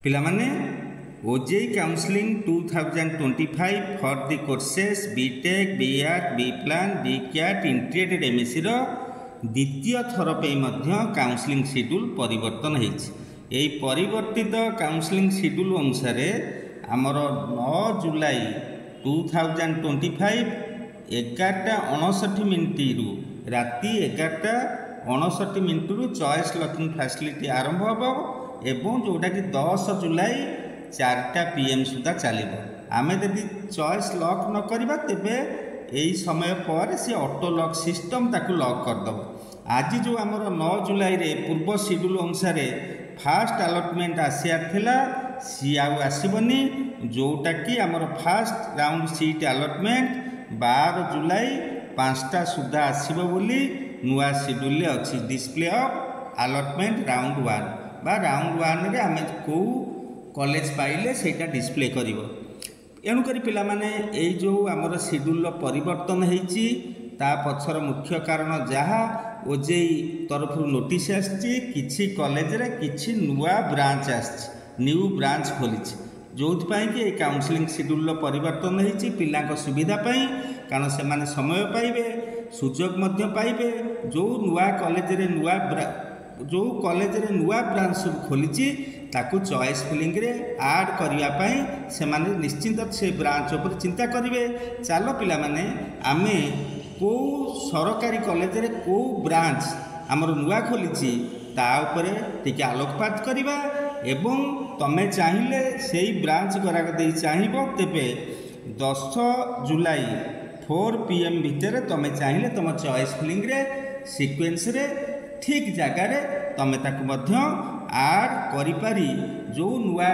पिलामाने OJEE counselling 2025 for the courses BTech BArch B plan B cat integrated MSc रो द्वितीय थर पे मध्य counselling schedule परिवर्तन होइछि। एई परिवर्तित काउंसलिंग शेड्यूल अनुसार आमर 9 जुलाई 2025 11:59 राति 11:59 चॉइस लॉकिंग फैसिलिटी आरंभ होबो एवं जोटा कि 10 जुलाई 4टा PM सुधा चलो। आम यदि चॉइस लॉक न करवा तेबे यही समय पर से ऑटो लॉक सिस्टम ताकू लॉक करदेव। आज जो आमर 9 जुलाई रे पूर्व शेड्यूल अनुसार फास्ट अलॉटमेंट आसियार थिला सी आसबनी जोटा कि आमर फास्ट राउंड सीट अलॉटमेंट 12 जुलाई 5टा सुधा आसब बोली नुआ शेड्यूल अच्छी। डिस्प्ले ऑफ अलॉटमेंट राउंड 1 बा राउंड 1 रे आम को कॉलेज पाइले सेटा डिस्प्ले करिवो। एणुकरी पिलामाने एई जो आमर शेड्यूल परिवर्तन होइछि ता पछर मुख्य कारण जहाँ ओजेई तरफ नोटिस आछि किछि कॉलेज रे किछि नुआ ब्रांच आछि न्यू ब्रांच खोलिछि जोथपाई कि काउंसलिंग शेड्यूल परिवर्तन होइछि पिलांक सुविधा पाई कारण से माने समय पाइबे सुजोग मध्य पाइबे जो नुआ कॉलेज रे नुआ ब्रांच सब खोलिछि ताकू चॉइस फिलिंग रे ऐड करिया पाई से माने निश्चिंत से ब्रांच ऊपर चिंता करिवे। चलो पिला माने आमे को सरकारी कॉलेज रे को ब्रांच हमर नुआ खोलिछि ता ऊपर टिके आलोकपात करिवा एवं तमे चाहिए सेही ब्रांच गराक दे चाहिबो तेबे 10 जुलाई 4 PM भितर तमे चाहिए तुम चॉइस फिलिंग रे सीक्वेंस रे ठीक जगार तमे ताकू मध्य ऐड करिपारी जो नुआ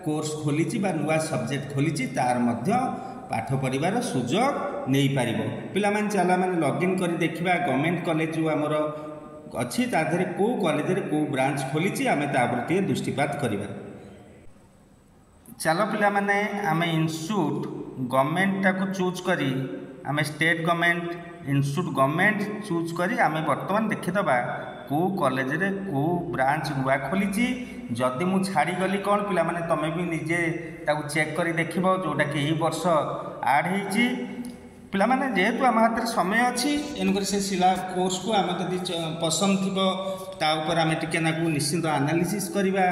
कोर्स खोलिछि बा नुआ सब्जेक्ट खोलिछि तार मध्य पाठ पढ़िबार सुजोग नहीं पारिबो। पिला माने चला माने लॉगिन करी देखिबा गवर्नमेंट कॉलेज जो हमर अछि ता धरे को कॉलेज रे को ब्रांच खोलिछि आमे ता प्रति दृष्टिपात करिबा। चलो पिला माने आमे इंस्टीट्यूट गवर्नमेंट टाको चूज करी आमे state government institute government choose करी आमे वर्तमान देखिदबा को कॉलेज रे को ब्रांच नुआ खोली जदि मु छाड़ी गली कौन पिला माने तमे भी निजे ताकू चेक करी देखिबो जोटा कि एही वर्ष ऐड होईची। पिला माने जेहेतु आम हाथ में समय अच्छी एणुक से सिला कोर्स को आम जदि पसंद थी ता ऊपर आम टिके नाकू निश्चिंत एनालिसिस करवा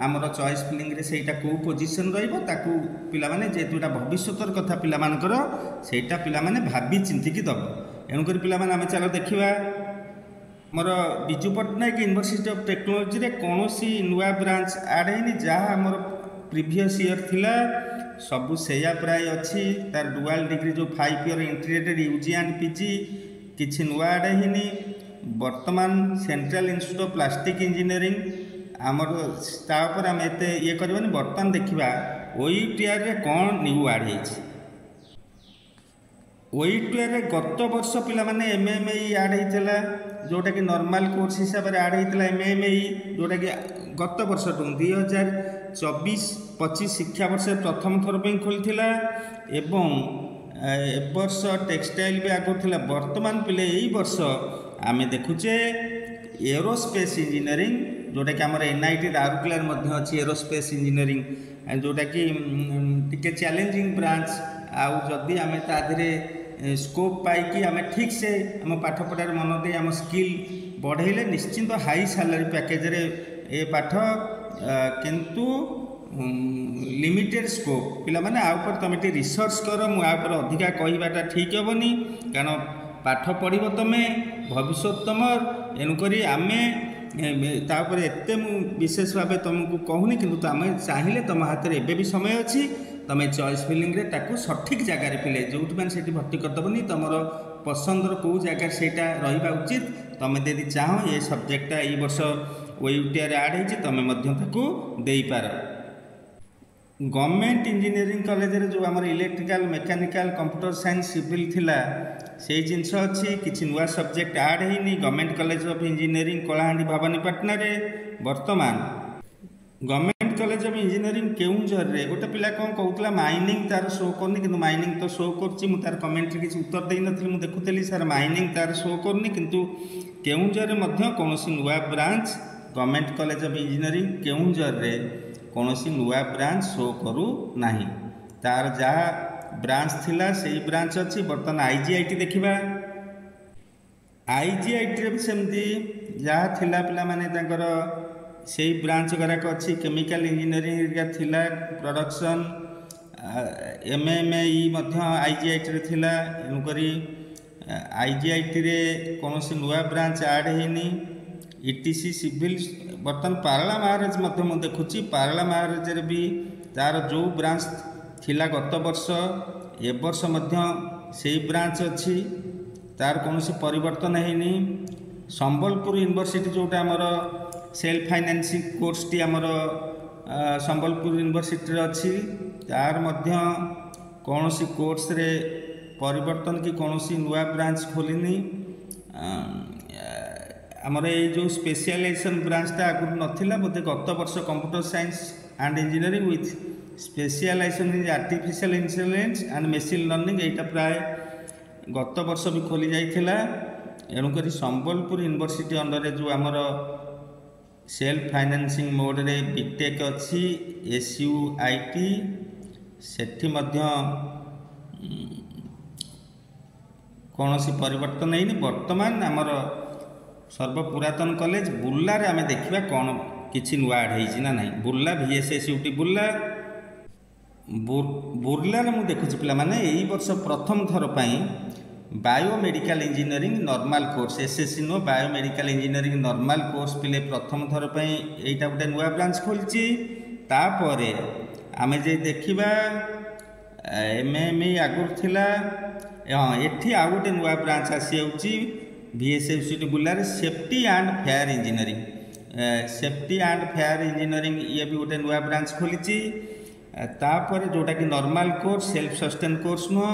आमर चॉइस फिलिंग रे सेटा को पोजीशन रहिबो ताकू पिला माने जेहेतु एटा भविष्यतर कथा पिला मानकर सेटा पिला माने भाबी चिंतिकी दब। एणुक पिला माने आम चलो देखिबा मोर Biju Patnaik university of technology रे कौनसी नुआ ब्रांच ऐड होनी जहाँ आमर प्रीवियस ईयर थिला सबू सेया प्राय अच्छी तार डुआल डिग्री जो 5 year integrated UG and PG किछि नुआ ऐड होनी। वर्तमान central institute of plastic engineering आमर तापर आम एते ये करबानी वर्तमान देखिबा ओयूटीआर रे कौन न्यू ऐड होइछि। ओयूटीआर रे गत वर्ष पिला माने एमएमई ऐड होइतला जोटा कि नॉर्मल कोर्स हिसाब से ऐड होइतला एमएमई जोटा कि गत वर्ष 2024-25 शिक्षा वर्ष प्रथम थर पे खोलथिला एवं ए वर्ष टेक्सटाइल भी आगो थिला। वर्तमान पिले एई वर्ष आमे देखुचे एरोस्पेस इंजीनियरिंग जोटा कि आमर एनआईटी राउरकेला मध्य अछि एरोस्पेस इंजीनियरिंग जोटा कि टिके चैलेंजिंग ब्रांच आउ जदि आमे ता धरे स्कोप पाई आम ठीक से आम पाठ पढ़ार मन दे आम स्किल बढ़ेले निश्चिंत हाई सैलरी पैकेज रे ए पाठ किंतु लिमिटेड स्कोप पिला माने आ ऊपर तुम टे रिसर्च कर मु आ ऊपर अधिका कहवाटा ठीक हेबनी कारण पाठ पढ़िब तुमे भविष्य तुमर एणुकरी आमे तापर एते मु विशेष भाव तुमको कहूनी किंतु आम चाहिए तुम हाथ में एबे भी समय अच्छी तुम चॉइस फिलिंग रे ताकू सठिक जगार पिले जो से भर्ती करदेवनी तुम पसंदर कौ जगार से रहा उचित तुम यदि चाह ये सब्जेक्टा ये वर्ष ओयूटीआर ऐड होती तुम दे पार। गवर्नमेंट इंजीनियरिंग कॉलेज रे जो आमर electrical mechanical computer science civil थिला से जिनस अच्छी किसी नुआ सब्जेक्ट ऐड होनी। Government college of engineering Kalahandi Bhawanipatna रे वर्तमान government college of engineering Keonjhar रे गोटे पिला कौन कहूला माइनिंग तार शो करनी किंतु माइनिंग तो शो करछि मु तार कमेंट रे किसी उत्तर देई नथि मु देखुतली सर माइनिंग तार शो करनी किंतु केउंझर रे मध्य कोनोसी नुआ branch government college of engineering Keonjhar रे कौन सी नुआ ब्रांच शो करू नहीं तार जहाँ ब्रांच थिला से ब्रांच अच्छी बर्तमान आईजीआईटी देखा आईजीआईटी भी सेमती जहाँ थिला पिला माने तांकर से ब्रांच गुराक अच्छी केमिकल इंजीनियरिंग थिला प्रोडक्शन एमएमई आईजीआईटी थिला एणुकरी आईजीआईटी रे कौन सी नुआ ब्रांच ऐड होनी ईटीसी सिविल बर्तमान पारला महाराज मुझे देखुची पारला महाराज भी तार जो ब्रांच थिला गत वर्ष ए वर्ष से ब्रांच अच्छी तार कौन परिवर्तन है संबलपुर यूनिवर्सिटी जोटा आमर सेल्फ फाइनेंसिंग कोर्स टी आमर संबलपुर यूनिवर्सिटी अच्छी तार मध्य कौन कोर्स रे परिवर्तन कि कौन नुआ ब्रांच खोलनी आमर ये जो स्पेशलाइजेशन ब्रांचटा आगुरी नाला बोधे गत वर्ष computer science and engineering with specialization in artificial intelligence and machine learning यहाँ प्राय गत वर्ष भी खोली जाइथिला एणुक संबलपुर यूनिवर्सिटी अंडर जो आमर सेल्फ फाइनेंसिंग मोड रे बीटेक अच्छी एसयूआईटी सेठी मध्य कौन परिवर्तन नहीं वर्तमान आमर सर्वपुरातन कॉलेज बुर्ला रे आमे देखिबा कौन किछि नुआ आड ना नहीं बुर्ला VSSUT बुर्ला बुर्ला मु देखुची पिला माने एई वर्ष प्रथम थर पई biomedical engineering normal course SSC नो बायोमेडिकल इंजीनियरिंग नॉर्मल कोर्स पिले प्रथम थर पई एटा गोटे नुआ ब्रांच खोलची तापरे आमे जे देखिबा एमएमई आगुर थिला एठी आ गोटे नुआ ब्रांच आसी आउची VSSUT Burla safety and fire engineering safety and fire engineering ये भी गोटे नुआ ब्रांच खोली तापर जोटा कि normal course self sustain course नुह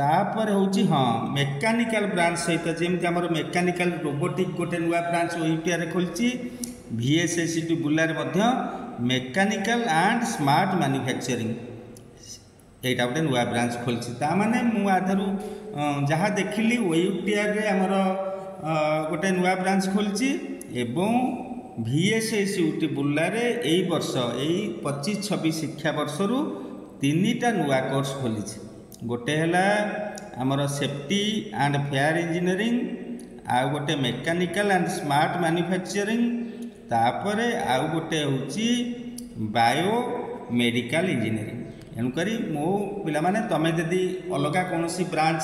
तापर हूँ हाँ मेकानिकल ब्रांच सहित जमी आम मेकानिकल रोबोटिक गोटे नुआ ब्रांच ओयूटीआर खोली VSSUT Burla mechanical and smart manufacturing यहाँ गोटे नुआ ब्रांच खोली ताने मुझे जहाँ देखिली ओयूटीआर रे आमर गोटे नुआ ब्रांच खोली एवं VSSUT बुर्ला रे एई वर्ष एई 25-26 शिक्षा वर्षरु 3टा नुआ कोर्स खोली गोटे है आमर सेफ्टी एंड फेयर इंजीनियरिंग आउ गोटे मेकानिकल एंड स्मार्ट मैन्युफैक्चरिंग तापर आउ गोटे हूँ बायो मेडिकल इंजीनियरिंग एणुक मो पिला माने तमें जदि अलग कौन ब्रांच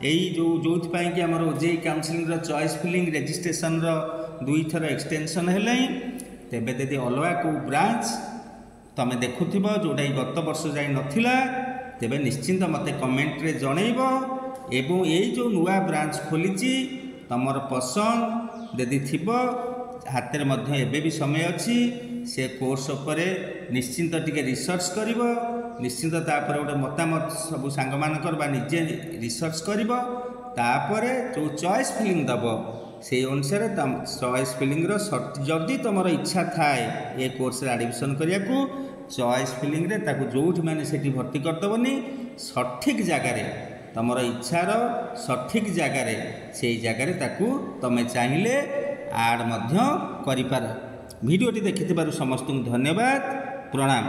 यही जो कि आम OJEE counselling choice filling registration 2 थर एक्सटेंशन है तेबे जदि अलग को ब्रांच तमें देखुव जोटा गत वर्ष जाई नथिला तेबे निश्चिंत मते कमेंट रे जनइब एवं यही जो नुआ ब्रांच खोली तमर पसंद यदि थिबो हाथ में एबे भी समय अच्छी से कोर्स उपरे निश्चिंत टिके रिसर्च करिवो निश्चिंत तापर गोटे मतामत सब सांग मानकर बा निजे रिसर्च करिवो तापर जो चॉइस फिलिंग दब से अनुसार चॉइस फिलिंग जदि तुम इच्छा थाए ये कोर्स एडमिशन करिया को चॉइस फिलिंग रे ताकू जोठी माने सेठी भर्ती करदबनी सठिक जगार तुम इच्छार सठिक जगार से जगार ताकू तमें चाहिए आड मध्य करिपार वीडियोटी देखि समस्त धन्यवाद प्रणाम।